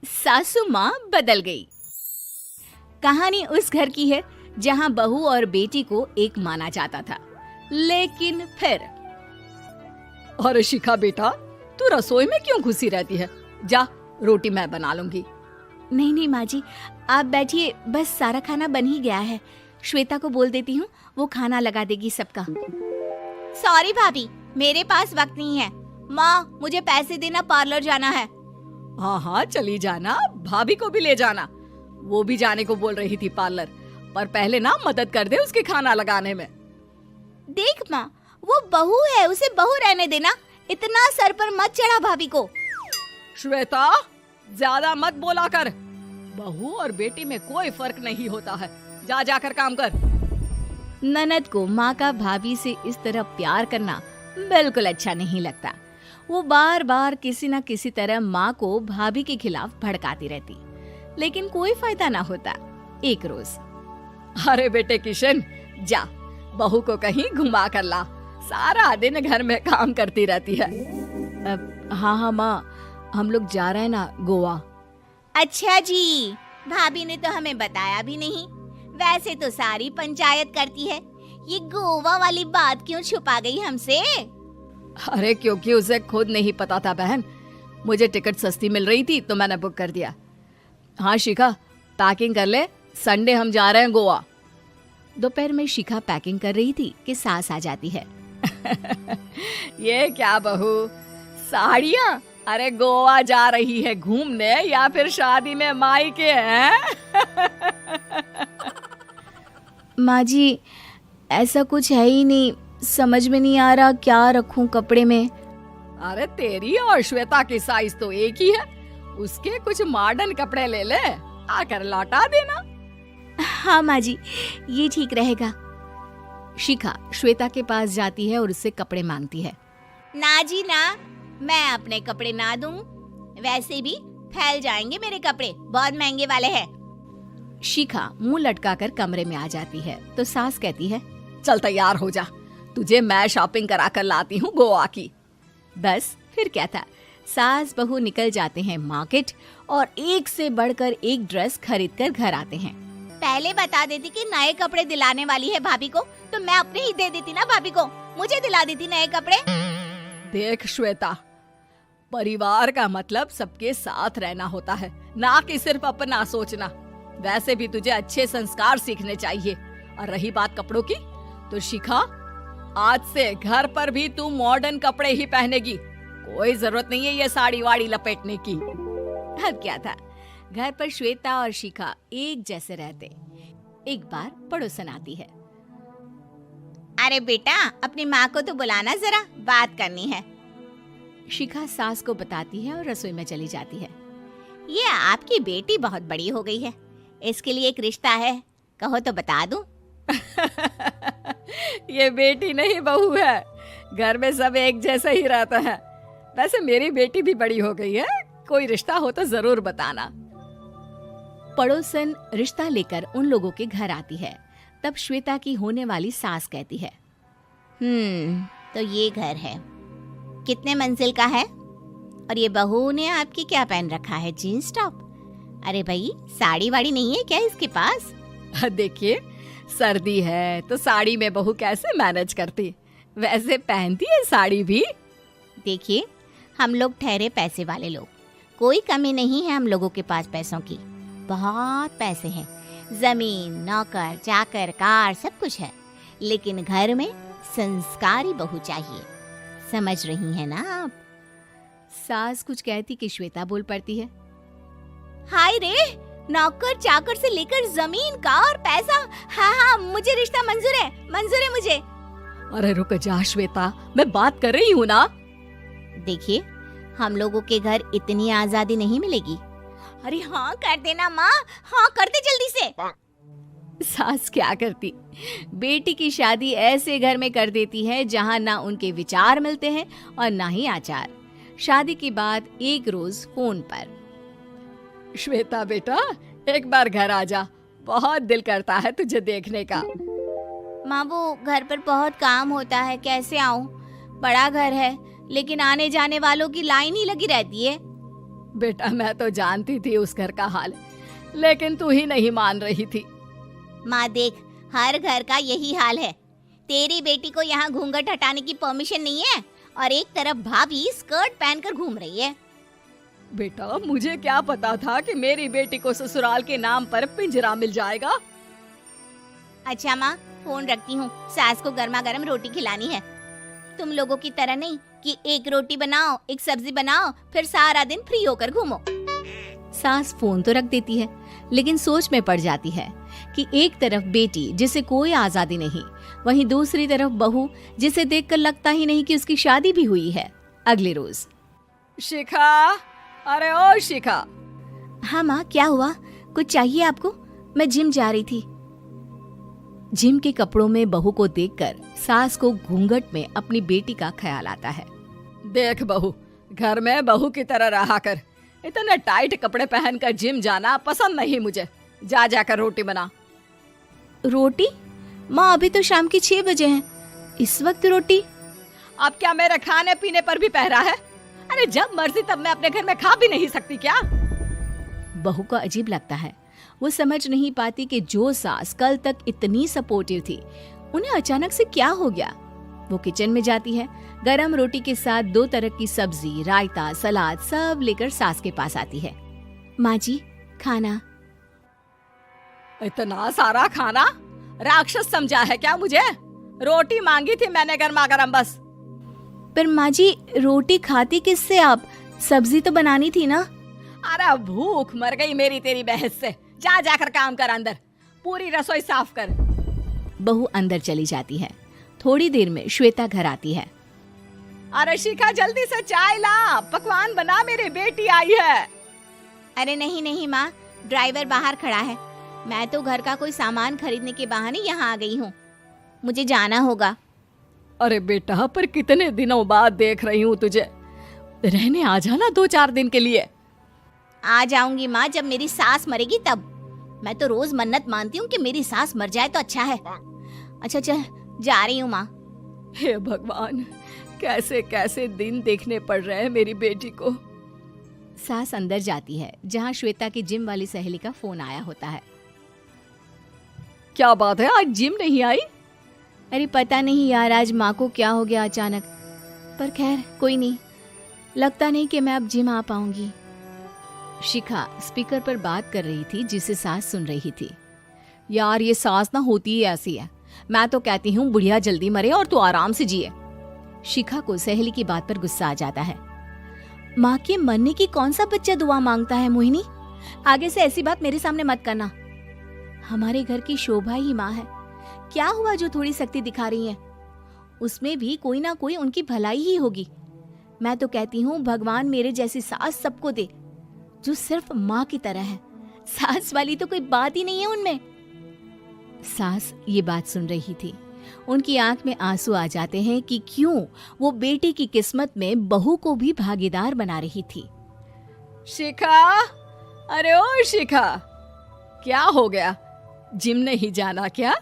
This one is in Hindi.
सासू माँ बदल गई। कहानी उस घर की है जहाँ बहू और बेटी को एक माना जाता था, लेकिन फिर अरे शिखा बेटा, तू रसोई में क्यों घुसी रहती है? जा, रोटी मैं बना लूंगी। नहीं नहीं माँ जी, आप बैठिए, बस सारा खाना बन ही गया है। श्वेता को बोल देती हूँ, वो खाना लगा देगी सबका। सॉरी भाभी, मेरे पास वक्त नहीं है। माँ, मुझे पैसे देना, पार्लर जाना है। हाँ हाँ चली जाना, भाभी को भी ले जाना। वो भी जाने को बोल रही थी पार्लर, पर पहले ना मदद कर दे उसके खाना लगाने में। देख माँ, वो बहू है, उसे बहू रहने देना, इतना सर पर मत चढ़ा भाभी को। श्वेता, ज्यादा मत बोला कर। बहू और बेटी में कोई फर्क नहीं होता है। जा जाकर काम कर। ननद को माँ का भाभी से इस तरह प्यार करना बिल्कुल अच्छा नहीं लगता। वो बार बार किसी न किसी तरह माँ को भाभी के खिलाफ भड़काती रहती, लेकिन कोई फायदा ना होता। एक रोज, अरे बेटे किशन, जा बहू को कहीं घुमा कर ला, सारा दिन घर में काम करती रहती है। हाँ हाँ माँ, हम लोग जा रहे हैं ना गोवा। अच्छा जी, भाभी ने तो हमें बताया भी नहीं। वैसे तो सारी पंचायत करती है, ये गोवा वाली बात क्यों छुपा गई हमसे? अरे क्योंकि उसे खुद नहीं पता था बहन। मुझे टिकट सस्ती मिल रही थी तो मैंने बुक कर दिया। हाँ शिखा, पैकिंग कर ले, संडे हम जा रहे हैं गोवा। दोपहर में शिखा पैकिंग कर रही थी कि सास आ जाती है। ये क्या बहू, साड़ियाँ? अरे गोवा जा रही है घूमने या फिर शादी में मायके हैं? माँ जी, ऐसा कुछ है ही नहीं, समझ में नहीं आ रहा क्या रखूं कपड़े में। अरे तेरी और श्वेता की साइज तो एक ही है, उसके कुछ मॉडर्न कपड़े ले ले, आकर लौटा देना। हाँ माँ जी, ये ठीक रहेगा। शिखा श्वेता के पास जाती है और उससे कपड़े मांगती है। ना जी ना, मैं अपने कपड़े ना दूं, वैसे भी फैल जाएंगे मेरे कपड़े, बहुत महंगे वाले हैं। शिखा मुंह लटकाकर कमरे में आ जाती है तो सास कहती है, चल तैयार हो जा, तुझे मैं शॉपिंग करा कर लाती हूँ गोवा की। बस फिर क्या था, सास बहू निकल जाते हैं मार्केट और एक से बढ़कर एक ड्रेस खरीद कर घर आते हैं। पहले बता देती कि नए कपड़े दिलाने वाली है भाभी को, तो मैं अपने ही दे देती ना भाभी को, मुझे दिला देती नए कपड़े। देख श्वेता, परिवार का मतलब सबके साथ रहना होता है, ना कि सिर्फ अपना सोचना। वैसे भी तुझे अच्छे संस्कार सीखने चाहिए। और रही बात कपड़ों की, तो शिखा, आज से घर पर भी तू मॉडर्न कपड़े ही पहनेगी। कोई जरूरत नहीं है ये साड़ी वाड़ी लपेटने की। अब क्या था, घर पर श्वेता और शिखा एक जैसे रहते। एक बार पड़ोसन आती है। अरे बेटा, अपनी माँ को तो बुलाना जरा, बात करनी है। शिखा सास को बताती है और रसोई में चली जाती है। ये आपकी बेटी बहुत बड़ी हो गई है, इसके लिए एक रिश्ता है, कहो तो बता दूं। ये बेटी नहीं बहू है, घर में सब एक जैसा ही रहता है। वैसे मेरी बेटी भी बड़ी हो गई है, कोई रिश्ता हो तो जरूर बताना। पड़ोसन रिश्ता लेकर उन लोगों के घर आती है। तब श्वेता की होने वाली सास कहती है, तो ये घर है, कितने मंजिल का है? और ये बहू ने आपकी क्या पहन रखा है, जीन्स टॉप? अरे भाई, साड़ी वाड़ी नहीं है क्या इसके पास? देखिए, सर्दी है तो साड़ी में बहू कैसे मैनेज करती, वैसे पहनती है साड़ी भी। देखिए, हम लोग ठहरे पैसे वाले लोग, कोई कमी नहीं है हम लोगों के पास पैसों की, बहुत पैसे हैं, जमीन, नौकर चाकर, कार, सब कुछ है, लेकिन घर में संस्कारी बहू चाहिए। समझ रही हैं ना आप? सास कुछ कहती कि श्वेता बोल पड़ती है, हाय रे, नौकर चाकर से लेकर जमीन, कार, पैसा, हाँ हाँ, मुझे रिश्ता मंजूर है, मंजूर है मुझे। अरे रुक जा श्वेता, मैं बात कर रही हूँ ना। देखिए, हम लोगों के घर इतनी आजादी नहीं मिलेगी। अरे हाँ कर देना माँ, हाँ कर दे जल्दी से। सास क्या करती, बेटी की शादी ऐसे घर में कर देती है जहाँ ना उनके विचार मिलते हैं और ना ही आचार। शादी के बाद एक रोज फोन पर, श्वेता बेटा, एक बार घर आ जा, बहुत दिल करता है तुझे देखने का। माँ, वो घर पर बहुत काम होता है, कैसे आऊँ? बड़ा घर है, लेकिन आने जाने वालों की लाइन ही लगी रहती है। बेटा मैं तो जानती थी उस घर का हाल, लेकिन तू ही नहीं मान रही थी। माँ देख, हर घर का यही हाल है। तेरी बेटी को यहाँ घूंघट हटाने की परमिशन नहीं है और एक तरफ भाभी स्कर्ट पहनकर घूम रही है। बेटा मुझे क्या पता था कि मेरी बेटी को ससुराल के नाम पर पिंजरा मिल जाएगा। अच्छा माँ, फोन रखती हूँ, सास को गर्मा गर्म रोटी खिलानी है। तुम लोगों की तरह नहीं कि एक रोटी बनाओ, एक सब्जी बनाओ, फिर सारा दिन फ्री होकर घूमो। सास फोन तो रख देती है, लेकिन सोच में पड़ जाती है कि एक तरफ बेटी जिसे कोई आजादी नहीं, वहीं दूसरी तरफ बहू जिसे देखकर लगता ही नहीं कि उसकी शादी भी हुई है। अगले रोज। शिखा, अरे ओ शिखा। हाँ माँ, क्या हुआ? कुछ चाहिए आपको? मैं जिम जा रही थी। जिम के कपड़ों में बहू को देखकर सास को घूंघट में अपनी बेटी का ख्याल आता है। देख बहू, घर में बहू की तरह रहा कर। इतने टाइट कपड़े पहनकर जिम जाना पसंद नहीं मुझे। जा जाकर रोटी बना। रोटी? माँ अभी तो शाम के 6 बजे हैं, इस वक्त रोटी? अब क्या मेरे खाने पीने पर भी पहरा है? अरे जब मर्जी तब मैं अपने घर में खा भी नहीं सकती क्या? बहू को अजीब लगता है। वो समझ नहीं पाती कि जो सास कल तक इतनी सपोर्टिव थी, उन्हें अचानक से क्या हो गया। वो किचन में जाती है, गरम रोटी के साथ 2 तरह की सब्जी, रायता, सलाद सब लेकर सास के पास आती है। माँ जी, खाना। इतना सारा खाना? राक्षस समझा है क्या मुझे? रोटी मांगी थी मैंने गर्मा गर्म बस। पर माँ जी, रोटी खाती किससे आप? सब्जी तो बनानी थी ना। अरे भूख मर गई मेरी तेरी बहस से। जा जाकर काम कर, अंदर पूरी रसोई साफ कर। बहू अंदर चली जाती है। थोड़ी देर में श्वेता घर आती है। अरे शिखा जल्दी से चाय ला, पकवान बना, मेरी बेटी आई है। अरे नहीं नहीं माँ, ड्राइवर बाहर खड़ा है। मैं तो घर का कोई सामान खरीदने के बहाने यहाँ आ गई हूँ, मुझे जाना होगा। अरे बेटा, पर कितने दिनों बाद देख रही हूँ तुझे, रहने आ जाना 2-4 दिन के लिए। आ जाऊंगी माँ, जब मेरी सास मरेगी तब। मैं तो रोज मन्नत मानती हूँ कि मेरी सास मर जाए तो अच्छा है। अच्छा चल, जा रही हूँ माँ। हे भगवान, कैसे कैसे दिन देखने पड़ रहे हैं मेरी बेटी को। सास अंदर जाती है, जहाँ श्वेता की जिम वाली सहेली का फोन आया होता है। क्या बात है, आज जिम नहीं आई? अरे पता नहीं यार, आज माँ को क्या हो गया अचानक। पर खैर कोई नहीं, लगता नहीं कि मैं अब जिम आ पाऊंगी। शिखा स्पीकर पर बात कर रही थी, जिसे सास सुन रही थी। यार ये सास ना होती ही ऐसी है। मैं तो कहती हूँ बुढ़िया जल्दी मरे और तू आराम से जिए। शिखा को सहेली की बात पर गुस्सा आ जाता है। माँ के मरने की कौन सा बच्चा दुआ मांगता है मोहिनी? आगे से ऐसी बात मेरे सामने मत करना। हमारे घर की शोभा ही माँ है। क्या हुआ जो थोड़ी सख्ती दिखा रही है? उसमें भी कोई ना कोई उनकी भलाई ही होगी। मैं तो कहती हूँ भगवान मेरे जैसी सास सबको दे, जो सिर्फ माँ की तरह है। सास वाली तो कोई बात ही नहीं है उनमें। सास ये बात सुन रही थी। उनकी आंख में आंसू आ जाते हैं कि क्यों वो बेटी की किस्मत में बहू को भी भागीदार बना रही थी। शिखा, अरे ओ शिखा, क्या हो गया? जिम नहीं जाना क्या?